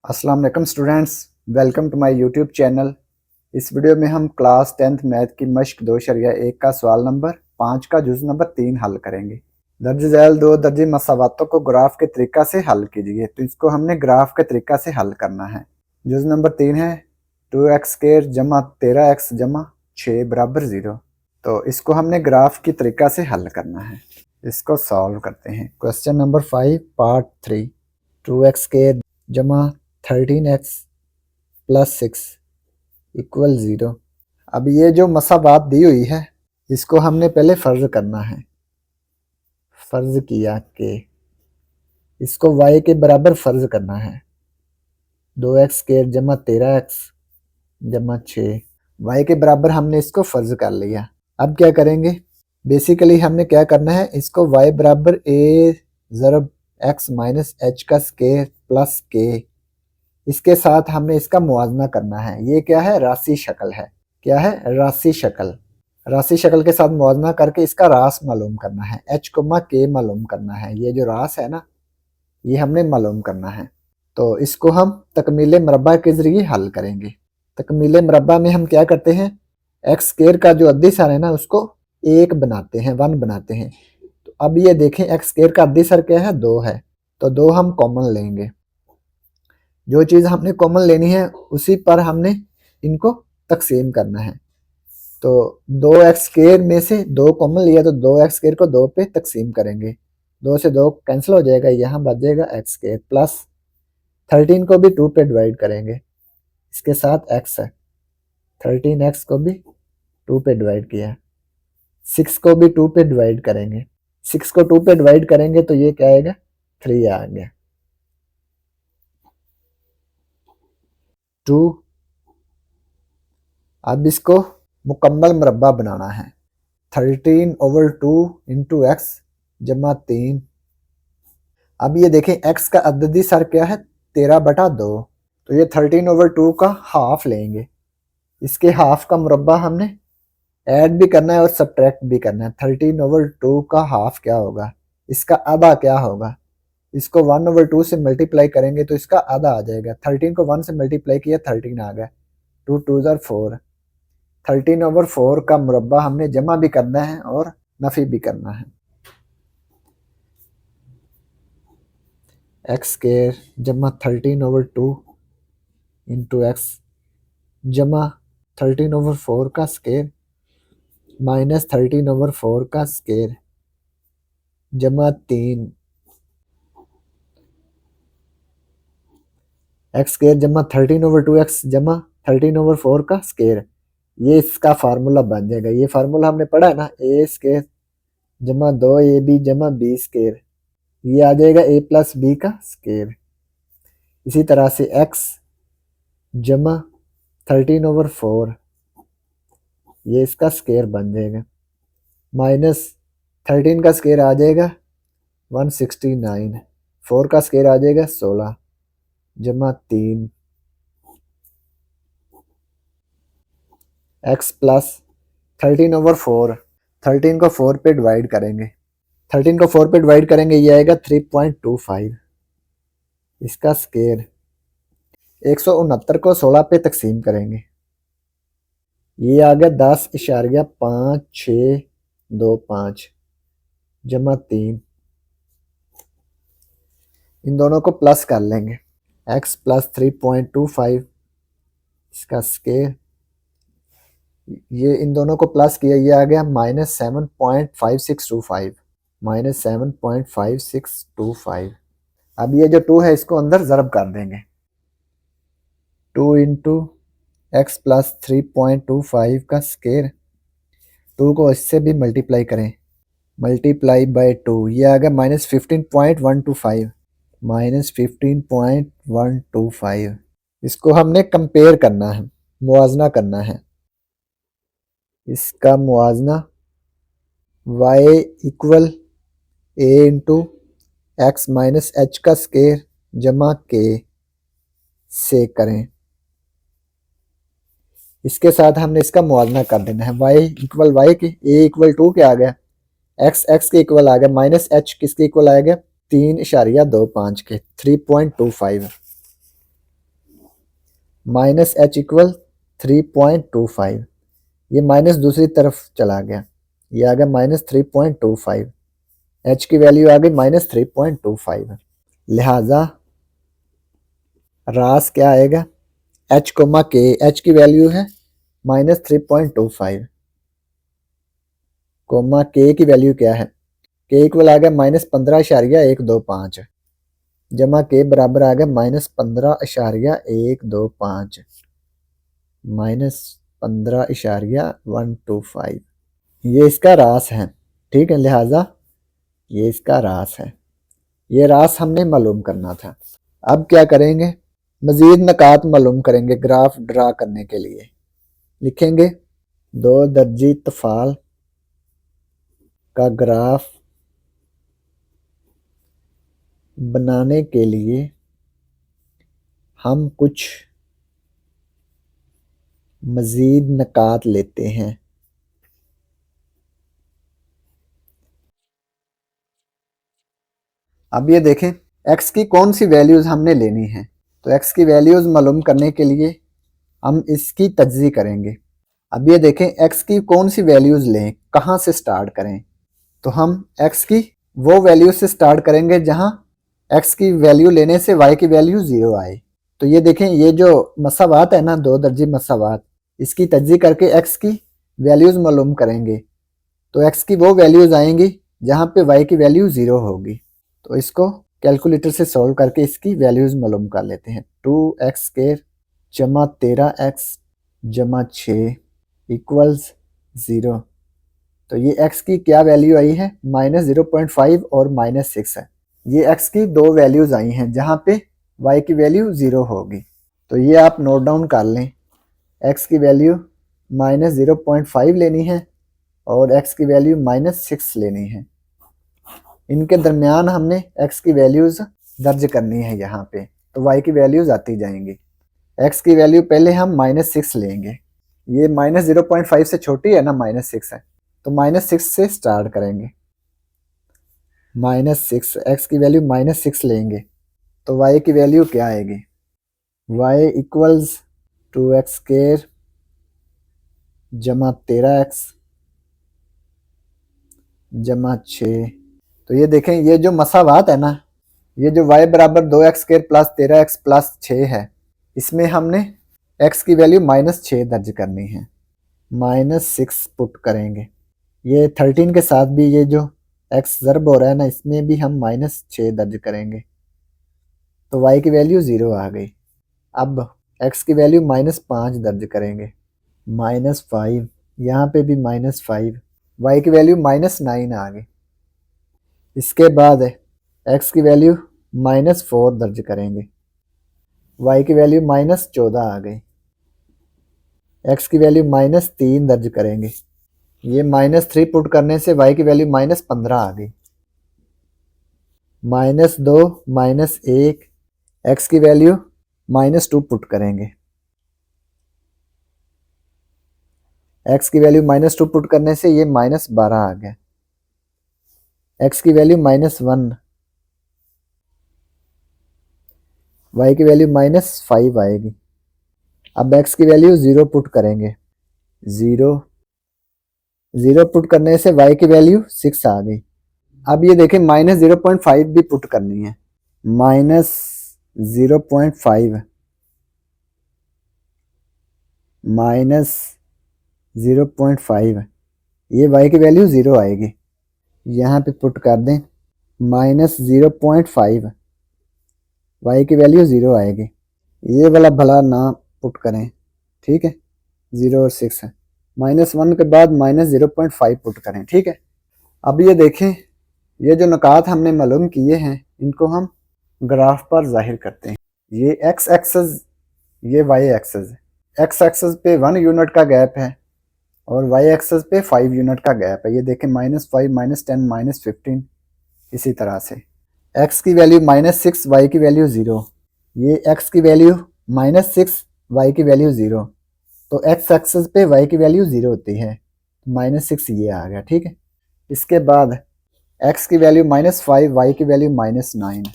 अस्सलाम वालेकुम students, welcome to my YouTube channel. इस वीडियो में हम क्लास 10th मैथ की मश्क 2.1 का सवाल नंबर 5 का जुज़ नंबर 3 हल करेंगे। दर्ज झैल दो दर्जे मसावातों को ग्राफ के तरीका से हल कीजिए। तो इसको हमने ग्राफ के तरीका से हल करना है। जुज़ नंबर 3 है 2x² जमा 13x जमा 6 बराबर 0। तो इसको हमने ग्राफ की तरीका से हल करना है। इसको सॉल्व करते हैं। क्वेश्चन नंबर 5 पार्ट 3 2x² जमा 13x प्लस 6 इक्वल 0। अब ये जो मसाबात दी हुई है इसको हमने पहले फ़र्ज़ करना है। फ़र्ज़ किया कि इसको y के बराबर फ़र्ज़ करना है। 2x² जमा 13x जमा 6 y के बराबर हमने इसको फ़र्ज़ कर लिया। अब क्या करेंगे, बेसिकली हमने क्या करना है, इसको y बराबर a ज़रब x माइनस h का स्क्वायर प्लस k, इसके साथ हमने इसका मुआवजा करना है। ये क्या है, राशि शक्ल है। क्या है, राशि शक्ल। राशि शक्ल के साथ मुआवजा करके इसका रास मालूम करना है, h कोमा k मालूम करना है। ये जो रास है ना, ये हमने मालूम करना है। तो इसको हम तकमील मरबा के ज़रिए हल करेंगे। तकमील मरबा में हम क्या करते हैं, एक्स स्क्वायर का जो अद्दीसर है ना उसको 1 बनाते हैं, 1 बनाते हैं। तो अब ये देखें, एक्स स्क्वायर का अद्दीसर क्या है, 2 है। तो 2 हम कॉमन लेंगे। जो चीज़ हमने कॉमन लेनी है उसी पर हमने इनको तकसीम करना है। तो 2x² में से 2 कॉमन लिया तो 2x² को 2 पे तकसीम करेंगे। 2 से 2 कैंसिल हो जाएगा, यहाँ बच जाएगा x² प्लस 13 को भी 2 पे डिवाइड करेंगे। इसके साथ x है, 13x को भी 2 पे डिवाइड किया। 6 को भी 2 पे डिवाइड करेंगे। 6 को 2 पे डिवाइड करेंगे तो ये क्या आएगा, 3 आ गया। 2। अब इसको मुकम्मल मरबा बनाना है। 13/2 इंटू एक्स जमा 3। अब ये देखें, x का अददी सर क्या है, 13/2। तो ये 13/2 का हाफ लेंगे। इसके हाफ का मुरब्बा हमने ऐड भी करना है और सब्ट्रैक्ट भी करना है। 13/2 का हाफ क्या होगा, इसका आधा क्या होगा। इसको 1/2 से मल्टीप्लाई करेंगे तो इसका आधा आ जाएगा। 13 को 1 से मल्टीप्लाई किया, 13 आ गया। 2 2 4। 13/4 का मुरब्बा हमने जमा भी करना है और नफी भी करना है। x² जमा 13/2 इंटू एक्स जमा 13/4 का स्क्वायर माइनस 13/4 का स्क्वायर जमा 3। x² जमा 13/2 एक्स जमा 13/4 का स्क्वायर, ये इसका फार्मूला बन जाएगा। ये फार्मूला हमने पढ़ा है ना, a² जमा 2ab जमा b स्क्वायर, ये आ जाएगा a प्लस b का स्क्वायर। इसी तरह से x जमा 13/4, ये इसका स्क्वायर बन जाएगा। माइनस 13 का स्क्वायर आ जाएगा 169, 4 का स्क्वायर आ जाएगा 16 जमा 3 x प्लस 13/4। 13 को 4 पे डिवाइड करेंगे। 13 को 4 पे डिवाइड करेंगे, ये आएगा 3.25। इसका स्क्वायर 169 को 16 पे तकसीम करेंगे, ये आ गया 10.5625 जमा 3। इन दोनों को प्लस कर लेंगे। x प्लस 3.25, इसका स्क्वायर, ये इन दोनों को प्लस किया, ये आ गया -7.5625, -7.5625। अब ये जो 2 है इसको अंदर ज़रब कर देंगे। 2 इंटू एक्स प्लस 3.25 का स्क्वायर, 2 को इससे भी मल्टीप्लाई करें, मल्टीप्लाई बाय 2, ये आ गया -15.125, -15.125। इसको हमने कंपेयर करना है, मुआजना करना है। इसका मुआजना y equal a into x minus H का स्क्वायर जमा k से करें। इसके साथ हमने इसका मुआवजा कर देना है। y इक्वल y के, a इक्वल 2 के आ गया, x x के इक्वल आ गया, माइनस h किसके इक्वल आ गया, 3.25 के, 3.25। माइनस एच इक्वल 3.25, ये माइनस दूसरी तरफ चला गया, ये आ गया माइनस 3.25, एच की वैल्यू आ गई माइनस 3.25। लिहाजा रास क्या आएगा, एच कोमा के, एच की वैल्यू है माइनस 3.25 कोमा के की वैल्यू क्या है, के इक्वल आ गया माइनस 15.125 जमा के बराबर आ गया माइनस 15.125 माइनस 15.125, ये इसका रास है। ठीक है, लिहाजा ये इसका रास है, ये रास हमने मालूम करना था। अब क्या करेंगे, मजीद नकात मालूम करेंगे ग्राफ ड्रा करने के लिए। लिखेंगे 2 दर्जी तफाल का ग्राफ बनाने के लिए हम कुछ मजीद नकात लेते हैं। अब ये देखें x की कौन सी वैल्यूज़ हमने लेनी है, तो x की वैल्यूज़ मालूम करने के लिए हम इसकी तज्ज़ी करेंगे। अब ये देखें x की कौन सी वैल्यूज़ लें, कहाँ से स्टार्ट करें, तो हम x की वो वैल्यू से स्टार्ट करेंगे जहाँ x की वैल्यू लेने से y की वैल्यू 0 आए। तो ये देखें ये जो मसावात है ना, 2 दर्जी मसावात, इसकी तज्ज़ी करके x की वैल्यूज़ मालूम करेंगे, तो x की वो वैल्यूज़ आएंगी जहाँ पे y की वैल्यू 0 होगी। तो इसको कैलकुलेटर से सॉल्व करके इसकी वैल्यूज़ मालूम कर लेते हैं। 2x² जमा 13x जमा 6 इक्वल्स 0। तो ये x की क्या वैल्यू आई है, माइनस 0.5 और माइनस 6 है। ये x की दो वैल्यूज़ आई हैं जहाँ पे y की वैल्यू 0 होगी। तो ये आप नोट डाउन कर लें, x की वैल्यू माइनस 0.5 लेनी है और x की वैल्यू माइनस 6 लेनी है। इनके दरमियान हमने x की वैल्यूज़ दर्ज करनी है यहाँ पे, तो y की वैल्यूज़ आती जाएंगी। x की वैल्यू पहले हम माइनस 6 लेंगे, ये माइनस 0.5 से छोटी है ना, माइनस 6 है, तो माइनस 6 से स्टार्ट करेंगे। माइनस 6, x की वैल्यू माइनस 6 लेंगे तो y की वैल्यू क्या आएगी, y इक्वल्स 2x² जमा 13x जमा 6। तो ये देखें ये जो मसावात है ना, ये जो y बराबर 2x² प्लस 13x प्लस 6 है, इसमें हमने x की वैल्यू माइनस 6 दर्ज करनी है। माइनस 6 पुट करेंगे, ये 13 के साथ भी ये जो x ज़रब हो रहा है ना, इसमें भी हम माइनस 6 दर्ज करेंगे, तो y की वैल्यू 0 आ गई। अब x की वैल्यू माइनस 5 दर्ज करेंगे, माइनस 5, यहाँ पे भी माइनस 5, y की वैल्यू माइनस 9 आ गई। इसके बाद x की वैल्यू माइनस 4 दर्ज करेंगे, y की वैल्यू माइनस 14 आ गई। x की वैल्यू माइनस 3 दर्ज करेंगे, ये माइनस 3 पुट करने से y की वैल्यू माइनस 15 आ गई। माइनस 2 माइनस 1, x की वैल्यू माइनस 2 पुट करेंगे, x की वैल्यू माइनस 2 पुट करने से ये माइनस 12 आ गया। x की वैल्यू माइनस 1, y की वैल्यू माइनस 5 आएगी। अब x की वैल्यू 0 पुट करेंगे, 0 पुट करने से y की वैल्यू 6 आ गई। अब ये देखें माइनस 0.5 भी पुट करनी है, माइनस 0.5 माइनस 0.5, ये y की वैल्यू 0 आएगी। यहाँ पे पुट कर दें माइनस 0.5, y की वैल्यू 0 आएगी। ये वाला भला ना पुट करें, ठीक है, 0 और 6 है। माइनस 1 के बाद माइनस 0.5 पुट करें, ठीक है। अब ये देखें ये जो नुकात हमने मालूम किए हैं इनको हम ग्राफ पर जाहिर करते हैं। ये x एक्सेस, ये y एक्सेस, x एक्सेस पे 1 यूनिट का गैप है और y एक्सेस पे 5 यूनिट का गैप है। ये देखें माइनस 5 माइनस 10 माइनस 15, इसी तरह से x की वैल्यू माइनस 6, y की वैल्यू 0, ये x की वैल्यू माइनस 6, y की वैल्यू 0, तो x एक्सेस पे y की वैल्यू 0 होती है, माइनस 6 ये आ गया, ठीक है। इसके बाद x की वैल्यू माइनस 5, y की वैल्यू माइनस 9,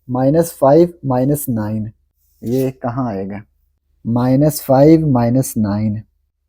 माइनस 5 माइनस 9, ये कहाँ आएगा, -5 -9,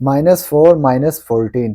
-4 -14،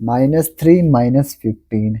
-3 -15،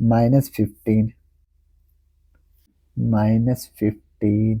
-15، -15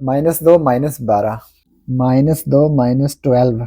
-2 -12، -2 -12،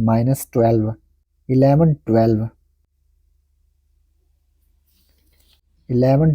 -12، 11 12، 11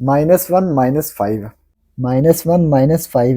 -1 -5، -1 -5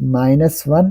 -1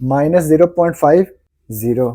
-0.5 0،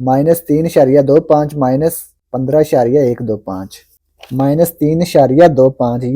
-3.25 -15.125، -3.25،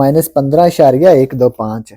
-15.125،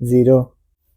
0،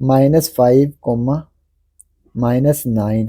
-5, -9،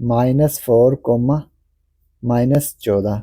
-4, -14،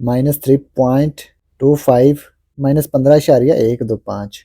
-3.25 -15.125،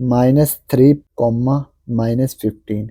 -3, -15،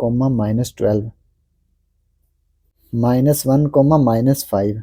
-12، -1, -5۔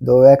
2x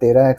13x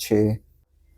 6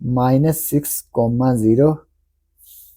-6.0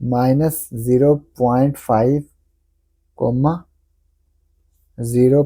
-0.5.0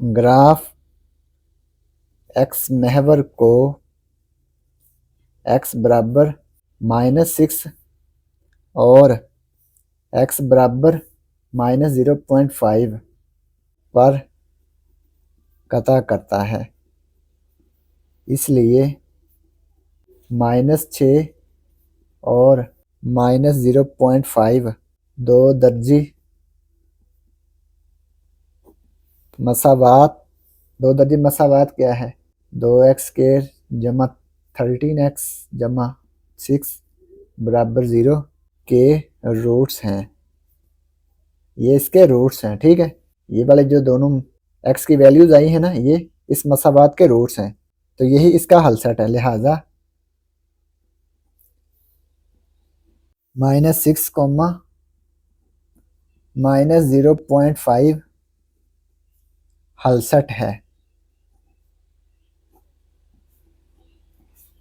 ग्राफ एक्स महवर को एक्स बराबर -6 और एक्स बराबर -0.5 पर कता करता है, इसलिए -6 और -0.5 दो दर्जी मसावात क्या है? 2x² जमा 13x जमा 6 बराबर 0 के रूट्स हैं। ये इसके रूट्स हैं, ठीक है। ये वाले जो दोनों x की वैल्यूज आई है ना, ये इस मसावात के रूट्स हैं, तो यही इसका हल सेट है। लिहाजा -6, -0.5 हल सेट है,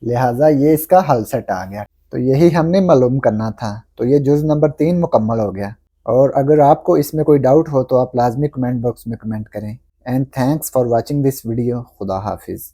लिहाजा ये इसका हल सेट आ गया। तो यही हमने मालूम करना था। तो ये जुज़ नंबर 3 मुकम्मल हो गया। और अगर आपको इसमें कोई डाउट हो तो आप लाजमी कमेंट बॉक्स में कमेंट करें। And thanks for watching this video. खुदा हाफिज़।